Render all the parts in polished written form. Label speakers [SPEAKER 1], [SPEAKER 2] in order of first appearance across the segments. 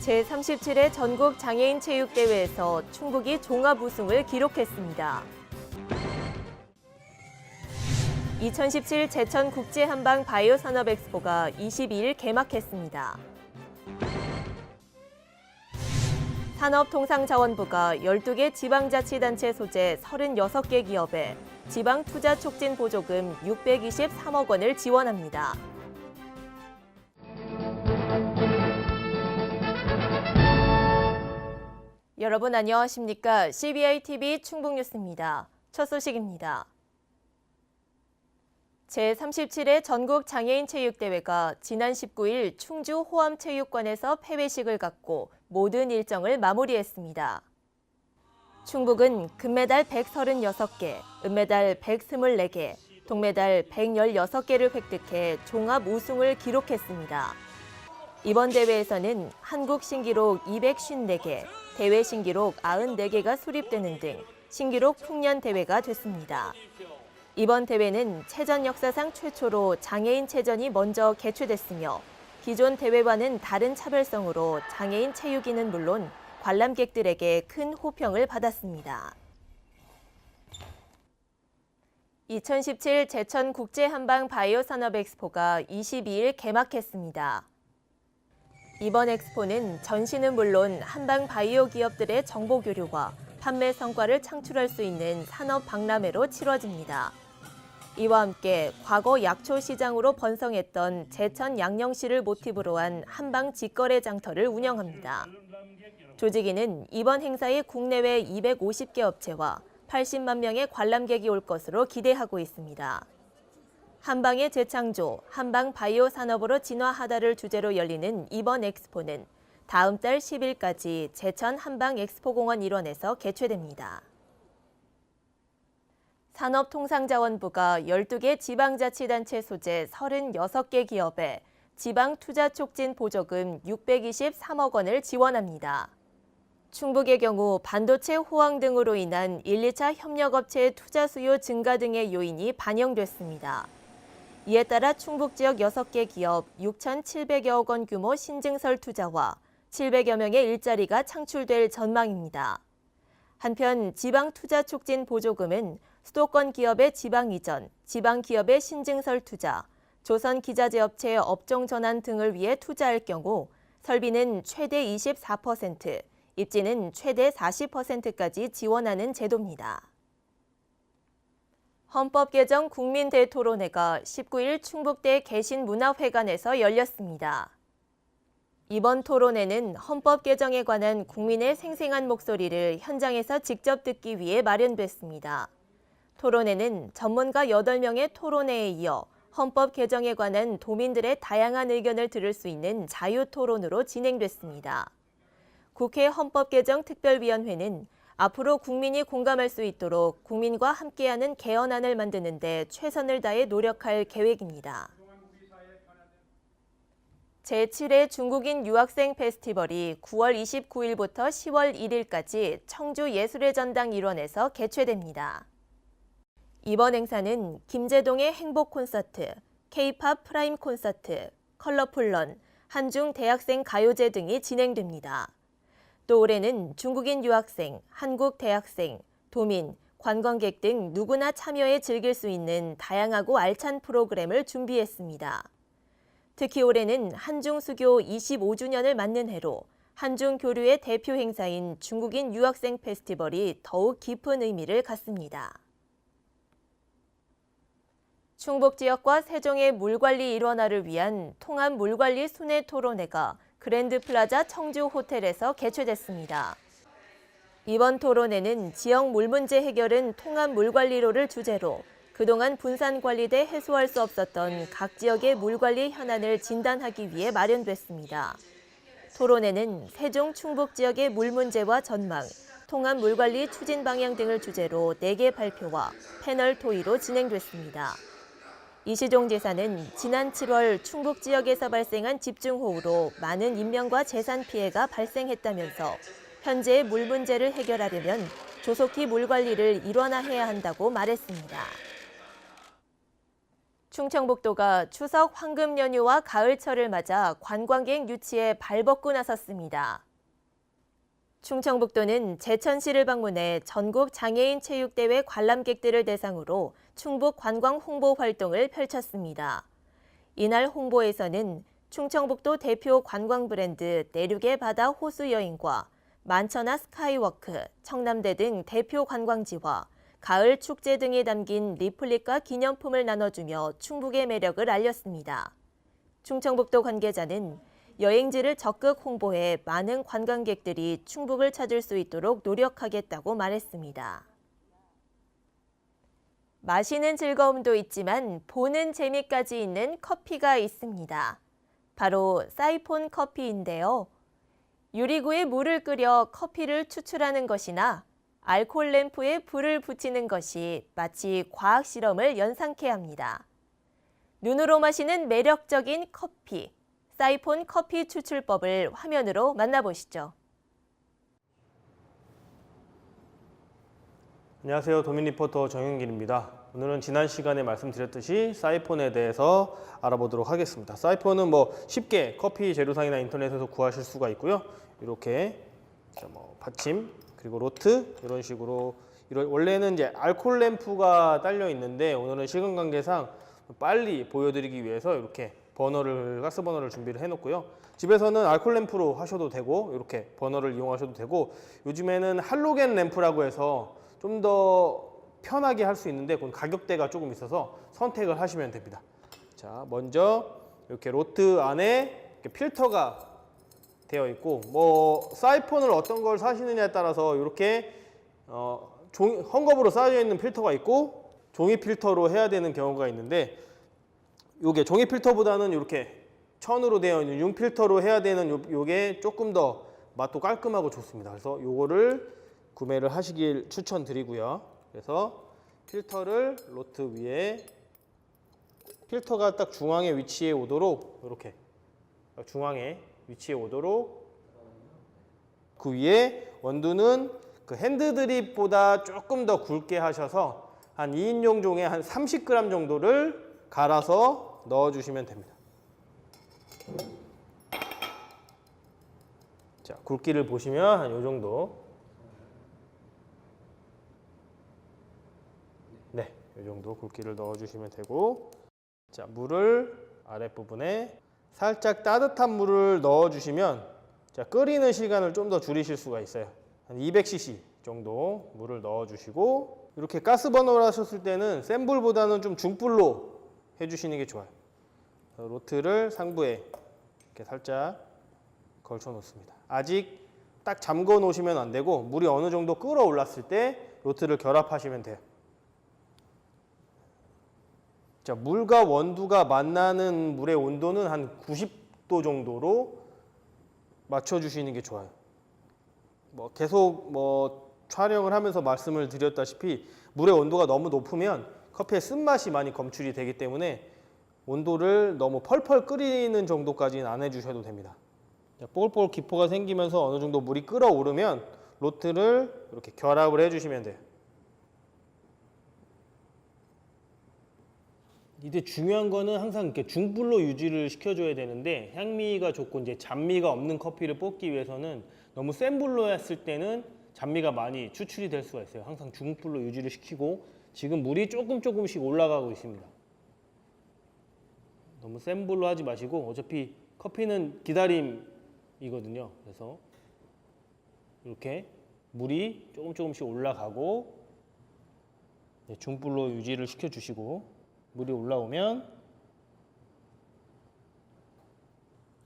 [SPEAKER 1] 제37회 전국 장애인 체육대회에서 충북이 종합 우승을 기록했습니다. 2017 제천 국제한방 바이오 산업 엑스포가 22일 개막했습니다. 산업통상자원부가 12개 지방자치단체 소재 36개 기업에 지방 투자 촉진 보조금 623억 원을 지원합니다. 여러분 안녕하십니까? CBI-TV 충북뉴스입니다. 첫 소식입니다. 제37회 전국 장애인 체육대회가 지난 19일 충주 호암체육관에서 폐회식을 갖고 모든 일정을 마무리했습니다. 충북은 금메달 136개, 은메달 124개, 동메달 116개를 획득해 종합 우승을 기록했습니다. 이번 대회에서는 한국 신기록 254개, 대회 신기록 94개가 수립되는 등 신기록 풍년 대회가 됐습니다. 이번 대회는 체전 역사상 최초로 장애인 체전이 먼저 개최됐으며 기존 대회와는 다른 차별성으로 장애인 체육인은 물론 관람객들에게 큰 호평을 받았습니다. 2017 제천 국제한방 바이오 산업 엑스포가 22일 개막했습니다. 이번 엑스포는 전시는 물론 한방 바이오 기업들의 정보 교류와 판매 성과를 창출할 수 있는 산업 박람회로 치러집니다. 이와 함께 과거 약초 시장으로 번성했던 제천 양령시를 모티브로 한 한방 직거래 장터를 운영합니다. 조직위는 이번 행사에 국내외 250개 업체와 80만 명의 관람객이 올 것으로 기대하고 있습니다. 한방의 재창조, 한방 바이오 산업으로 진화하다를 주제로 열리는 이번 엑스포는 다음 달 10일까지 제천 한방 엑스포공원 일원에서 개최됩니다. 산업통상자원부가 12개 지방자치단체 소재 36개 기업에 지방 투자 촉진 보조금 623억 원을 지원합니다. 충북의 경우 반도체 호황 등으로 인한 1, 2차 협력업체의 투자 수요 증가 등의 요인이 반영됐습니다. 이에 따라 충북 지역 6개 기업 6,700여억 원 규모 신증설 투자와 700여 명의 일자리가 창출될 전망입니다. 한편 지방 투자 촉진 보조금은 수도권 기업의 지방 이전, 지방 기업의 신증설 투자, 조선 기자재 업체의 업종 전환 등을 위해 투자할 경우 설비는 최대 24%, 입지는 최대 40%까지 지원하는 제도입니다. 헌법 개정 국민 대토론회가 19일 충북대 개신문화회관에서 열렸습니다. 이번 토론회는 헌법 개정에 관한 국민의 생생한 목소리를 현장에서 직접 듣기 위해 마련됐습니다. 토론회는 전문가 8명의 토론회에 이어 헌법 개정에 관한 도민들의 다양한 의견을 들을 수 있는 자유토론으로 진행됐습니다. 국회 헌법개정특별위원회는 앞으로 국민이 공감할 수 있도록 국민과 함께하는 개헌안을 만드는 데 최선을 다해 노력할 계획입니다. 제7회 중국인 유학생 페스티벌이 9월 29일부터 10월 1일까지 청주 예술의 전당 일원에서 개최됩니다. 이번 행사는 김제동의 행복 콘서트, K-팝 프라임 콘서트, 컬러풀런, 한중 대학생 가요제 등이 진행됩니다. 또 올해는 중국인 유학생, 한국 대학생, 도민, 관광객 등 누구나 참여해 즐길 수 있는 다양하고 알찬 프로그램을 준비했습니다. 특히 올해는 한중 수교 25주년을 맞는 해로 한중 교류의 대표 행사인 중국인 유학생 페스티벌이 더욱 깊은 의미를 갖습니다. 충북 지역과 세종의 물관리 일원화를 위한 통합 물관리 순회 토론회가 그랜드 플라자 청주 호텔에서 개최됐습니다. 이번 토론회는 지역 물 문제 해결은 통합 물관리로를 주제로 그동안 분산관리돼 해소할 수 없었던 각 지역의 물관리 현안을 진단하기 위해 마련됐습니다. 토론회는 세종 충북 지역의 물 문제와 전망, 통합 물관리 추진 방향 등을 주제로 4개 발표와 패널 토의로 진행됐습니다. 이시종 지사는 지난 7월 충북 지역에서 발생한 집중호우로 많은 인명과 재산 피해가 발생했다면서 현재의 물 문제를 해결하려면 조속히 물 관리를 일원화해야 한다고 말했습니다. 충청북도가 추석 황금 연휴와 가을철을 맞아 관광객 유치에 발벗고 나섰습니다. 충청북도는 제천시를 방문해 전국 장애인 체육대회 관람객들을 대상으로 충북 관광 홍보 활동을 펼쳤습니다. 이날 홍보에서는 충청북도 대표 관광 브랜드 내륙의 바다 호수 여행과 만천하 스카이워크, 청남대 등 대표 관광지와 가을 축제 등이 담긴 리플리카 기념품을 나눠주며 충북의 매력을 알렸습니다. 충청북도 관계자는 여행지를 적극 홍보해 많은 관광객들이 충북을 찾을 수 있도록 노력하겠다고 말했습니다. 마시는 즐거움도 있지만 보는 재미까지 있는 커피가 있습니다. 바로 사이폰 커피인데요. 유리구에 물을 끓여 커피를 추출하는 것이나 알코올 램프에 불을 붙이는 것이 마치 과학 실험을 연상케 합니다. 눈으로 마시는 매력적인 커피, 사이폰 커피 추출법을 화면으로 만나보시죠.
[SPEAKER 2] 안녕하세요. 도민 리포터 정윤길입니다. 오늘은 지난 시간에 말씀드렸듯이 사이폰에 대해서 알아보도록 하겠습니다. 사이폰은 쉽게 커피 재료상이나 인터넷에서 구하실 수가 있고요. 이렇게 받침 그리고 로트 이런 식으로 원래는 이제 알코올 램프가 딸려 있는데 오늘은 시간 관계상 빨리 보여드리기 위해서 이렇게 가스 버너를 준비를 해놓고요. 집에서는 알코올 램프로 하셔도 되고 이렇게 버너를 이용하셔도 되고 요즘에는 할로겐 램프라고 해서 좀 더 편하게 할 수 있는데 그건 가격대가 조금 있어서 선택을 하시면 됩니다. 자, 먼저 이렇게 로트 안에 이렇게 필터가 되어 있고 사이폰을 어떤 걸 사시느냐에 따라서 이렇게 헝겊으로 쌓여져 있는 필터가 있고 종이 필터로 해야 되는 경우가 있는데 요게 종이 필터보다는 이렇게 천으로 되어 있는 융 필터로 해야 되는 요게 조금 더 맛도 깔끔하고 좋습니다. 그래서 요거를 구매를 하시길 추천드리고요. 그래서 필터를 로트 위에 필터가 딱 중앙에 위치해 오도록 이렇게 중앙에 위치해 오도록 그 위에 원두는 그 핸드 드립보다 조금 더 굵게 하셔서 한 2인용 종에 한 30g 정도를 갈아서 넣어주시면 됩니다. 자, 굵기를 보시면 한 이 정도. 네, 이 정도 굵기를 넣어주시면 되고, 자, 물을 아랫부분에 살짝 따뜻한 물을 넣어주시면 자, 끓이는 시간을 좀 더 줄이실 수가 있어요. 한 200cc 정도 물을 넣어주시고 이렇게 가스버너를 하셨을 때는 센 불보다는 좀 중불로 해주시는 게 좋아요. 로트를 상부에 이렇게 살짝 걸쳐 놓습니다. 아직 딱 잠궈 놓으시면 안 되고 물이 어느 정도 끓어올랐을 때 로트를 결합하시면 돼요. 자, 물과 원두가 만나는 물의 온도는 한 90도 정도로 맞춰주시는 게 좋아요. 계속 촬영을 하면서 말씀을 드렸다시피 물의 온도가 너무 높으면 커피의 쓴맛이 많이 검출이 되기 때문에 온도를 너무 펄펄 끓이는 정도까지는 안 해주셔도 됩니다. 뽀글뽀글 기포가 생기면서 어느 정도 물이 끓어오르면 로트를 이렇게 결합을 해주시면 돼요. 이때 중요한 거는 항상 이렇게 중불로 유지를 시켜줘야 되는데 향미가 좋고 이제 잔미가 없는 커피를 뽑기 위해서는 너무 센 불로 했을 때는 잔미가 많이 추출이 될 수가 있어요. 항상 중불로 유지를 시키고 지금 물이 조금씩 올라가고 있습니다. 너무 센 불로 하지 마시고 어차피 커피는 기다림이거든요. 그래서 이렇게 물이 조금씩 올라가고 중불로 유지를 시켜주시고 물이 올라오면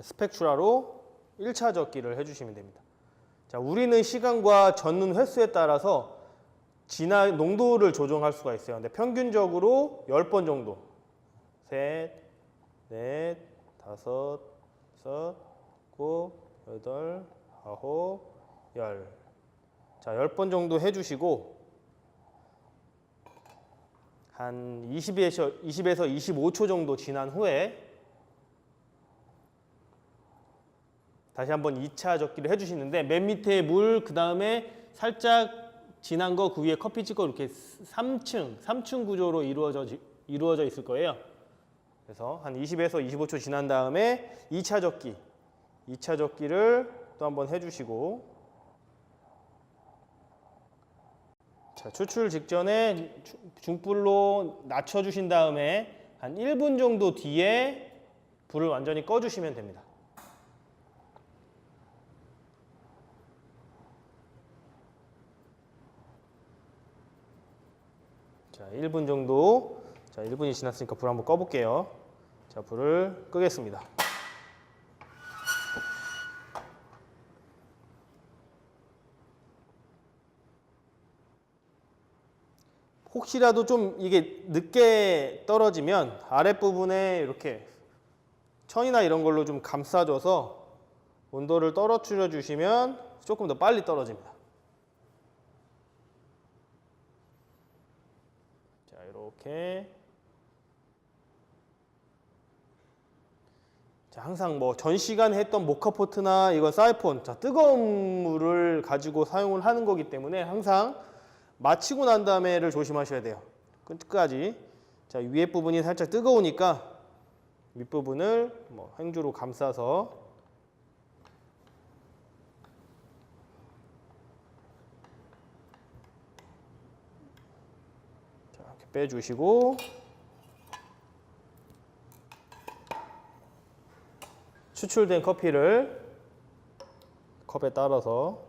[SPEAKER 2] 스펙추라로 1차 젓기를 해주시면 됩니다. 자, 우리는 시간과 젓는 횟수에 따라서 농도를 조정할 수가 있어요. 근데 평균적으로 10번 정도. 셋, 넷, 다섯, 여섯, 일곱, 여덟, 아홉, 열. 자, 10번 정도 해주시고 한 20에서 25초 정도 지난 후에 다시 한번 2차 젓기를 해주시는데 맨 밑에 물, 그 다음에 살짝 진한 거 그 위에 커피 찍고 이렇게 3층 구조로 이루어져 있을 거예요. 그래서 한 20에서 25초 지난 다음에 2차 적기를 또 한번 해주시고, 자, 추출 직전에 중불로 낮춰주신 다음에 한 1분 정도 뒤에 불을 완전히 꺼주시면 됩니다. 자, 1분 정도. 자, 1분이 지났으니까 불 한번 꺼볼게요. 자, 불을 끄겠습니다. 혹시라도 좀 이게 늦게 떨어지면 아랫부분에 이렇게 천이나 이런 걸로 좀 감싸줘서 온도를 떨어뜨려 주시면 조금 더 빨리 떨어집니다. 자, 이렇게. 자, 항상 뭐 전 시간에 했던 모카포트나 이건 사이폰, 자, 뜨거운 물을 가지고 사용을 하는 거기 때문에 항상 마치고 난 다음에를 조심하셔야 돼요. 끝까지. 자, 위에 부분이 살짝 뜨거우니까 윗부분을 뭐 행주로 감싸서, 자, 이렇게 빼주시고, 추출된 커피를 컵에 따라서,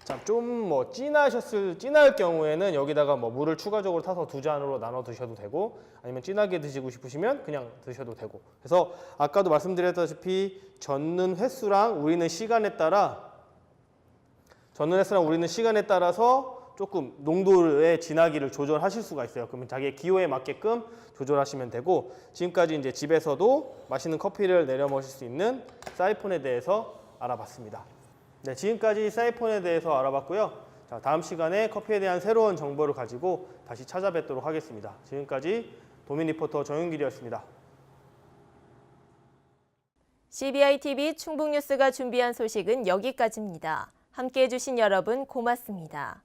[SPEAKER 2] 자, 좀 뭐 진할 경우에는 여기다가 뭐 물을 추가적으로 타서 2잔으로 나눠 드셔도 되고, 아니면 진하게 드시고 싶으시면 그냥 드셔도 되고. 그래서 아까도 말씀드렸다시피 젓는 횟수랑 우리는 시간에 따라서 조금 농도의 진하기를 조절하실 수가 있어요. 그러면 자기의 기호에 맞게끔 조절하시면 되고, 지금까지 이제 집에서도 맛있는 커피를 내려 마실 수 있는 사이폰에 대해서 알아봤습니다. 네, 지금까지 사이폰에 대해서 알아봤고요. 자, 다음 시간에 커피에 대한 새로운 정보를 가지고 다시 찾아뵙도록 하겠습니다. 지금까지 도민 리포터 정윤길이었습니다.
[SPEAKER 1] CBI TV 충북뉴스가 준비한 소식은 여기까지입니다. 함께해 주신 여러분 고맙습니다.